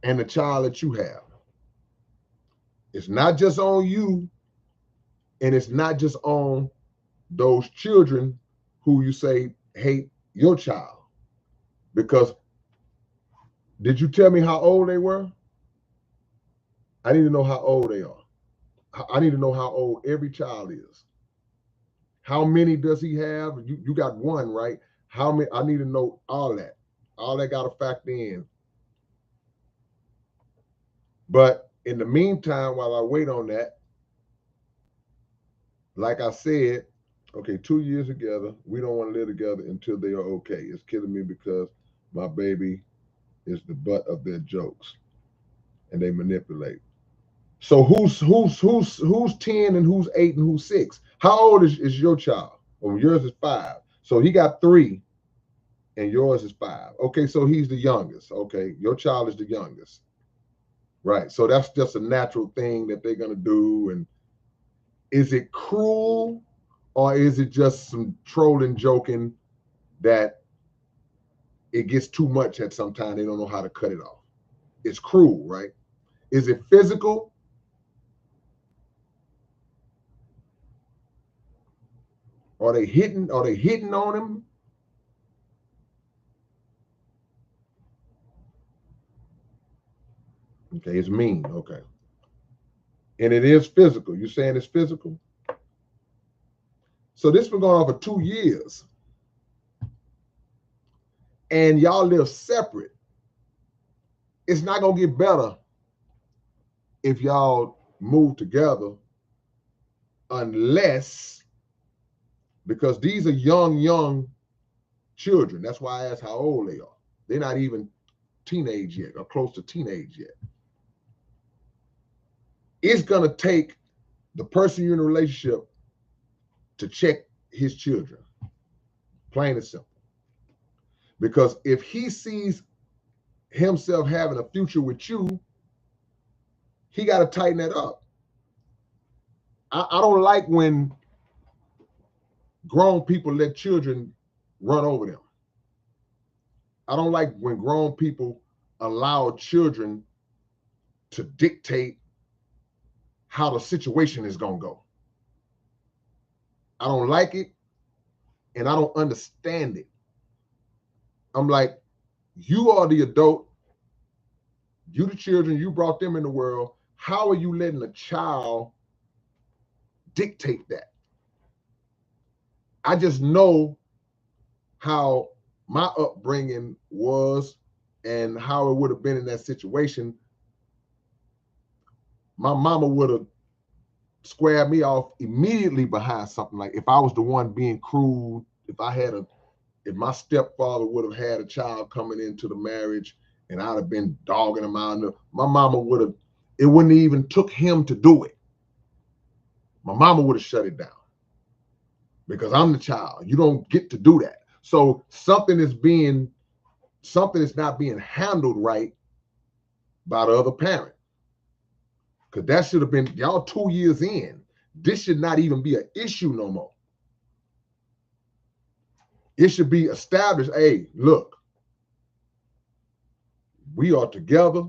and the child that you have. It's not just on you, and it's not just on those children who you say hate your child. Because did you tell me how old they were? I need to know how old they are. I need to know how old every child is. How many does he have? You got one, right? How many? I need to know all that. All that got to factor in. But in the meantime, while I wait on that, like I said, okay, 2 years together, we don't want to live together until they are okay. It's killing me because my baby is the butt of their jokes and they manipulate. So who's 10 and who's 8 and who's 6? How old is your child? Well, yours is 5. So he got 3 and yours is 5. Okay, so he's the youngest. Okay, your child is the youngest. Right. So that's just a natural thing that they're gonna do. And is it cruel, or is it just some trolling, joking that it gets too much at some time they don't know how to cut it off? It's cruel, right? Is it physical? Are they hitting? Are they hitting on him? Okay, it's mean. Okay. And it is physical. You're saying it's physical? So this been going on for 2 years. And y'all live separate. It's not gonna get better if y'all move together, unless, because these are young children. That's why I asked how old they are. They're not even teenage yet or close to teenage yet. It's gonna take the person you're in a relationship to check his children, plain and simple. Because if he sees himself having a future with you, he got to tighten that up. I don't like when grown people let children run over them. I don't like when grown people allow children to dictate how the situation is going to go. I don't like it, and I don't understand it. I'm like, you are the adult, you the children, you brought them in the world. How are you letting a child dictate that? I just know how my upbringing was and how it would have been in that situation. My mama would have squared me off immediately behind something. Like if I was the one being cruel, if my stepfather would have had a child coming into the marriage and I'd have been dogging him out, my mama would have, it wouldn't even took him to do it. My mama would have shut it down because I'm the child. You don't get to do that. So something is not being handled right by the other parent. Because that should have been, y'all 2 years in. This should not even be an issue no more. It should be established, hey, look, we are together.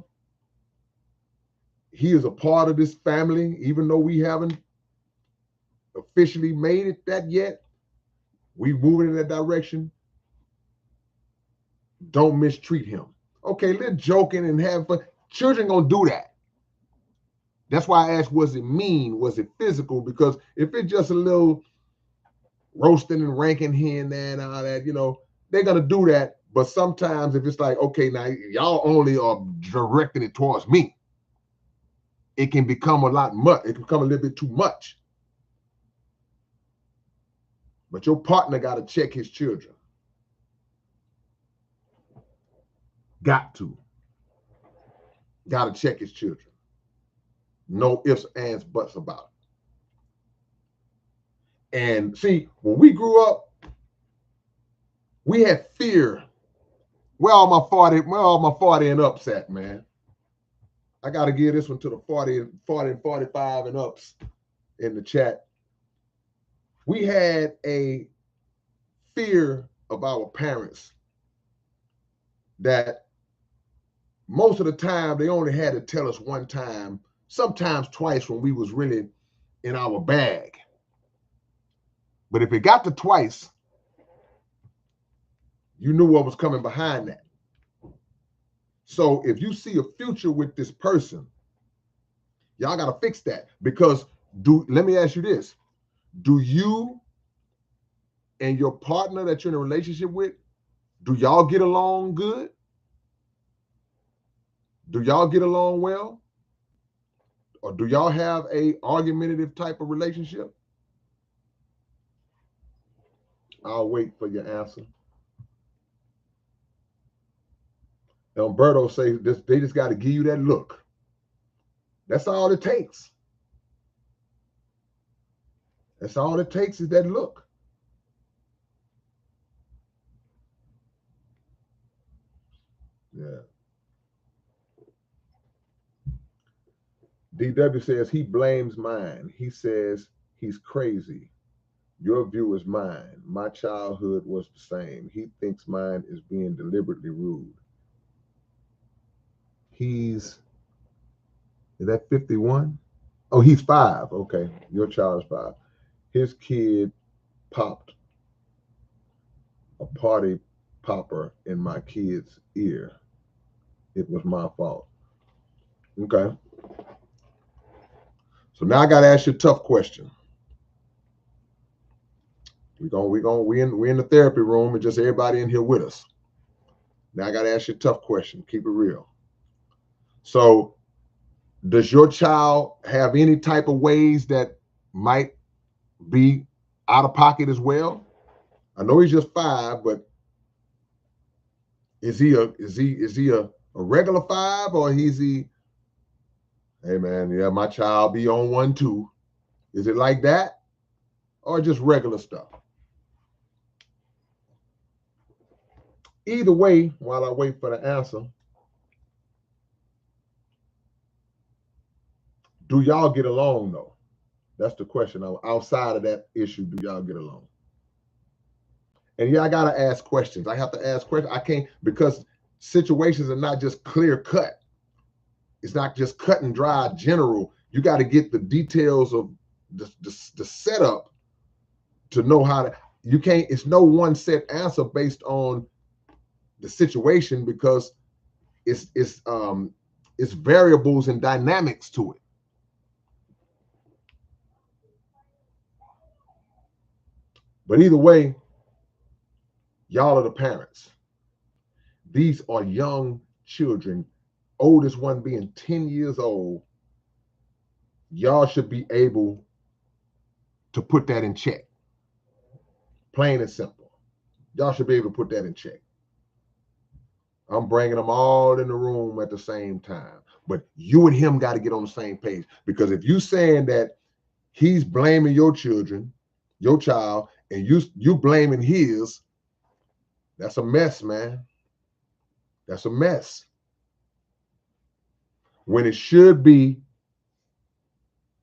He is a part of this family, even though we haven't officially made it that yet. We moving in that direction. Don't mistreat him. Okay, let's joking and have fun. Children gonna do that. That's why I asked, was it mean? Was it physical? Because if it's just a little roasting and ranking here and there and all that, you know, they're gonna do that. But sometimes if it's like, okay, now y'all only are directing it towards me, it can become a lot much. It can become a little bit too much. But your partner got to check his children. Got to check his children. No ifs, ands, buts about it. And see, when we grew up, we had fear. Where all my 40 and ups at, man? I got to give this one to the 40 and 45 and ups in the chat. We had a fear of our parents that most of the time they only had to tell us one time, sometimes twice when we was really in our bag. But if it got to twice, you knew what was coming behind that. So if you see a future with this person, y'all got to fix that. Because let me ask you this. Do you and your partner that you're in a relationship with, do y'all get along good? Do y'all get along well? Or do y'all have a argumentative type of relationship? I'll wait for your answer. Umberto says they just got to give you that look. That's all it takes. That's all it takes is that look. Yeah. DW says he blames mine. He says he's crazy. Your view is mine. My childhood was the same. He thinks mine is being deliberately rude. Is that 51? Oh, he's 5. Okay. Your child is 5. His kid popped a party popper in my kid's ear. It was my fault. Okay. So now I got to ask you a tough question. We in the therapy room and just everybody in here with us. Now I got to ask you a tough question. Keep it real. So does your child have any type of ways that might be out of pocket as well? I know he's just 5, but is he a regular 5 or is he, hey man, yeah, my child be on 1 too. Is it like that or just regular stuff? Either way, while I wait for the answer, do y'all get along though? That's the question. Outside of that issue, do y'all get along? And yeah, I gotta ask questions. I have to ask questions. I can't, because situations are not just clear cut. It's not just cut and dry general. You got to get the details of the setup to know how to. You can't. It's no one set answer based on the situation because it's variables and dynamics to it. But either way, y'all are the parents. These are young children, oldest one being 10 years old. Y'all should be able to put that in check. Plain and simple. Y'all should be able to put that in check. I'm bringing them all in the room at the same time. But you and him got to get on the same page. Because if you saying that he's blaming your children, your child, and you blaming his, that's a mess, man. That's a mess. When it should be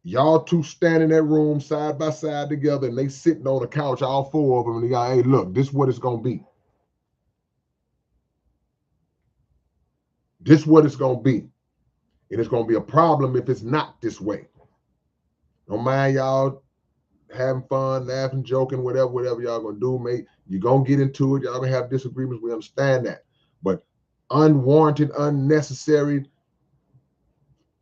y'all two standing in that room side by side together and they sitting on the couch, all 4 of them, and they go, hey, look, this is what it's going to be. This is what it's going to be. And it's going to be a problem if it's not this way. Don't mind y'all having fun, laughing, joking, whatever y'all going to do, mate. You're going to get into it. Y'all going to have disagreements. We understand that. But unwarranted, unnecessary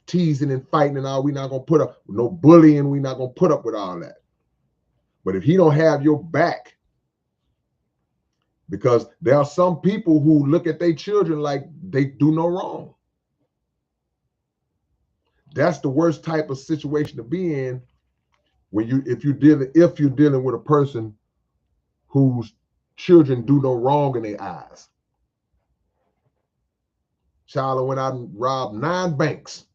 teasing and fighting and all, we're not going to put up. No bullying. We're not going to put up with all that. But if he don't have your back, because there are some people who look at their children like they do no wrong. That's the worst type of situation to be in when if you're dealing with a person whose children do no wrong in their eyes. Child went out and robbed 9 banks.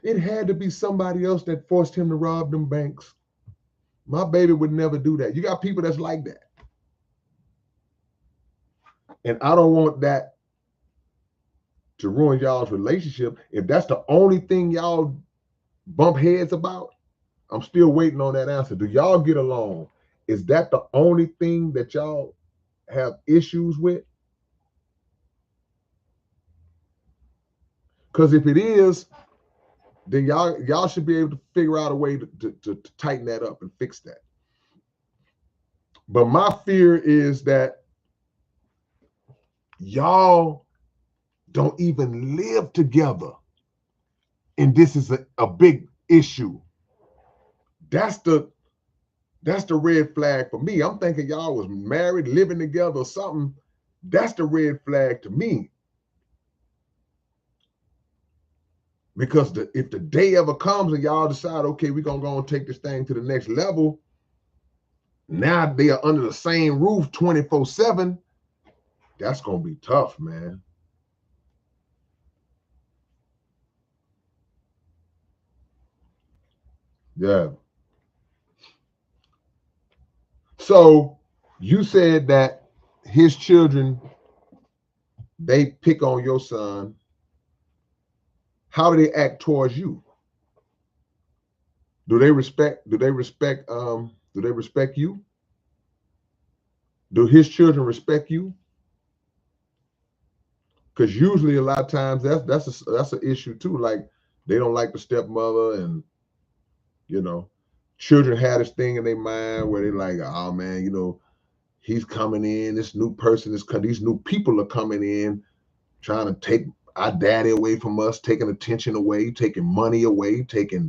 It had to be somebody else that forced him to rob them banks. My baby would never do that. You got people that's like that. And I don't want that to ruin y'all's relationship. If that's the only thing y'all bump heads about, I'm still waiting on that answer. Do y'all get along? Is that the only thing that y'all have issues with? Because if it is, then y'all should be able to figure out a way to tighten that up and fix that. But my fear is that y'all don't even live together, and this is a big issue. That's the red flag for me. I'm thinking y'all was married, living together or something. That's the red flag to me. Because if the day ever comes and y'all decide, okay, we're going to go and take this thing to the next level, now they are under the same roof 24/7. That's going to be tough, man. Yeah. So you said that his children, they pick on your son. How do they act towards you? Do they respect you? Do his children respect you? Because usually a lot of times that's an issue too. Like they don't like the stepmother, and children had this thing in their mind where they're like, oh man, he's coming in, this new person is these new people are coming in trying to take our daddy away from us, taking attention away, taking money away, taking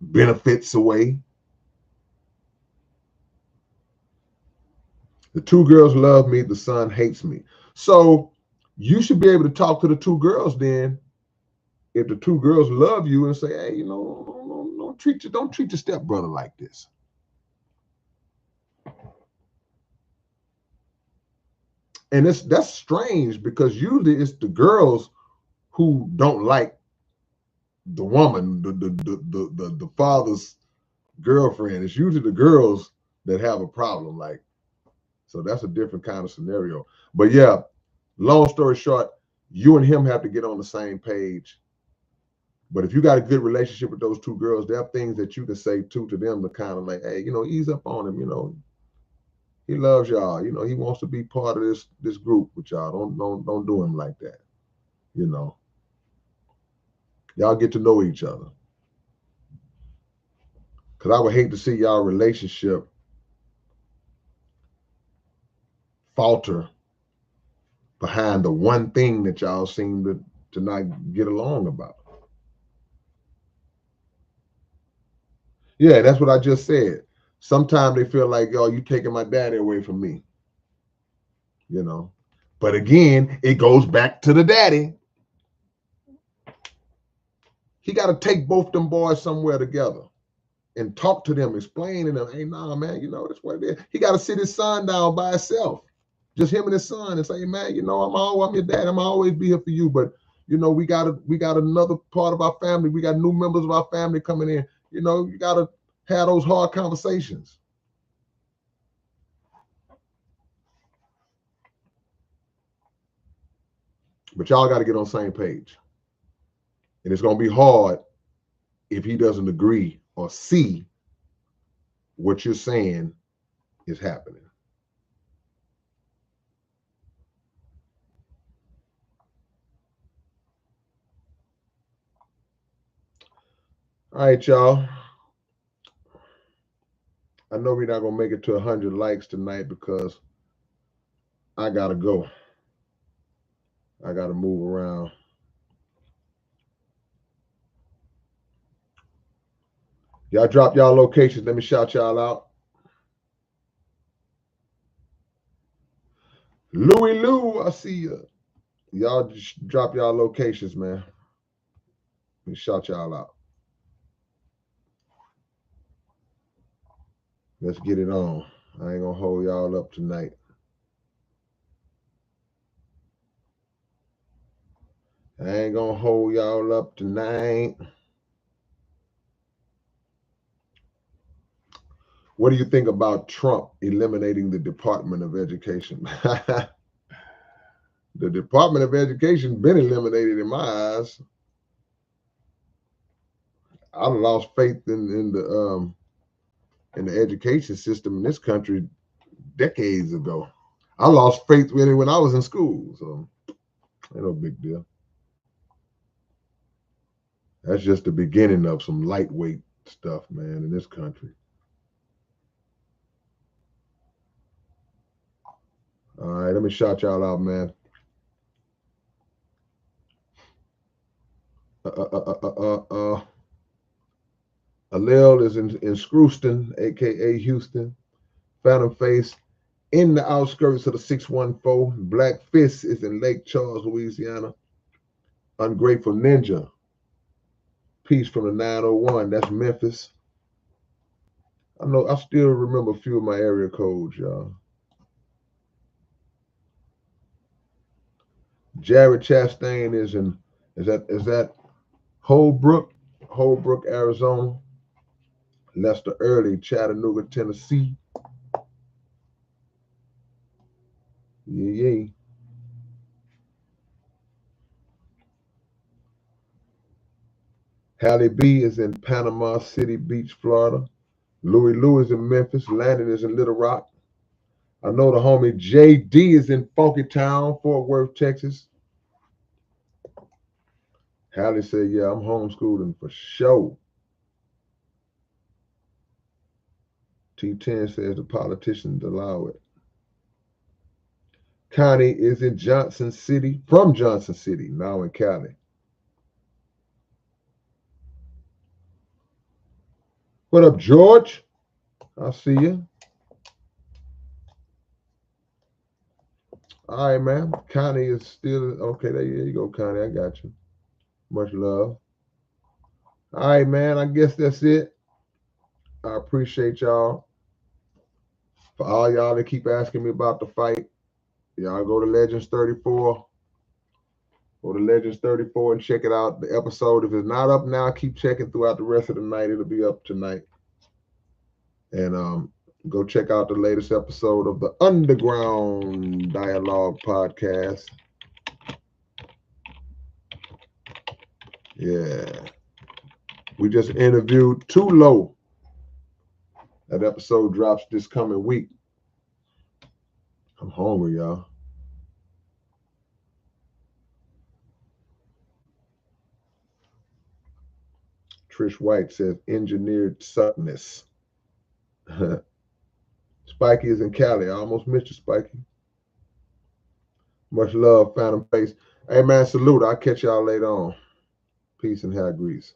benefits away. The 2 girls love me, the son hates me. So you should be able to talk to the 2 girls then. If the 2 girls love you and say, hey, don't treat your stepbrother like this. And that's strange because usually it's the girls who don't like the woman, the father's girlfriend. It's usually the girls that have a problem. Like, so that's a different kind of scenario. But yeah, long story short, you and him have to get on the same page. But if you got a good relationship with those 2 girls, there are things that you can say to them to kind of like, hey, ease up on him. He loves y'all. He wants to be part of this group with y'all. Don't do him like that. Y'all get to know each other. Because I would hate to see y'all relationship falter behind the one thing that y'all seem to not get along about. Yeah, that's what I just said. Sometimes they feel like, yo, you taking my daddy away from me. But again, it goes back to the daddy. He got to take both them boys somewhere together and talk to them, explain to them, hey, nah, man, that's what it is. He got to sit his son down by himself, just him and his son, and say, hey, man, I'm your dad. I'm always be here for you. But we got another part of our family. We got new members of our family coming in. You got to have those hard conversations. But y'all got to get on the same page. And it's going to be hard if he doesn't agree or see what you're saying is happening. All right, y'all. I know we're not going to make it to 100 likes tonight because I got to go. I got to move around. Y'all drop y'all locations. Let me shout y'all out. Louie Lou, I see you. Y'all just drop y'all locations, man. Let me shout y'all out. Let's get it on. I ain't gonna hold y'all up tonight. I ain't gonna hold y'all up tonight. What do you think about Trump eliminating the Department of Education? The Department of Education been eliminated in my eyes. I lost faith in the education system in this country decades ago. I lost faith with it when I was in school, so ain't no big deal. That's just the beginning of some lightweight stuff, man, in this country. All right, let me shout y'all out, man. Allel is in Screwston, aka Houston. Phantom Face in the outskirts of the 614. Black Fist is in Lake Charles, Louisiana. Ungrateful Ninja. Peace from the 901. That's Memphis. I still remember a few of my area codes, y'all. Jared Chastain is that Holbrook, Arizona. Lester Early, Chattanooga, Tennessee. Yeah. Hallie B is in Panama City Beach, Florida. Louis Lou is in Memphis. Landon is in Little Rock. I know the homie JD is in Funky Town, Fort Worth, Texas. Hallie said, yeah, I'm homeschooling for sure. T10 says the politicians allow it. Connie is in Johnson City, from Johnson City, now in Cali. What up, George? I see you. All right, man. Connie is still okay. There you go, Connie. I got you. Much love. All right, man. I guess that's it. I appreciate y'all. For all y'all that keep asking me about the fight, y'all go to Legends 34. Go to Legends 34 and check it out. The episode, if it's not up now, keep checking throughout the rest of the night. It'll be up tonight. And go check out the latest episode of the Underground Dialogue podcast. Yeah. We just interviewed Too Low. That episode drops this coming week. I'm hungry, y'all. Trish White says engineered suckness. Spikey is in Cali. I almost missed you, Spikey. Much love, Phantom Face. Hey, man, salute. I'll catch y'all later on. Peace and hair grease.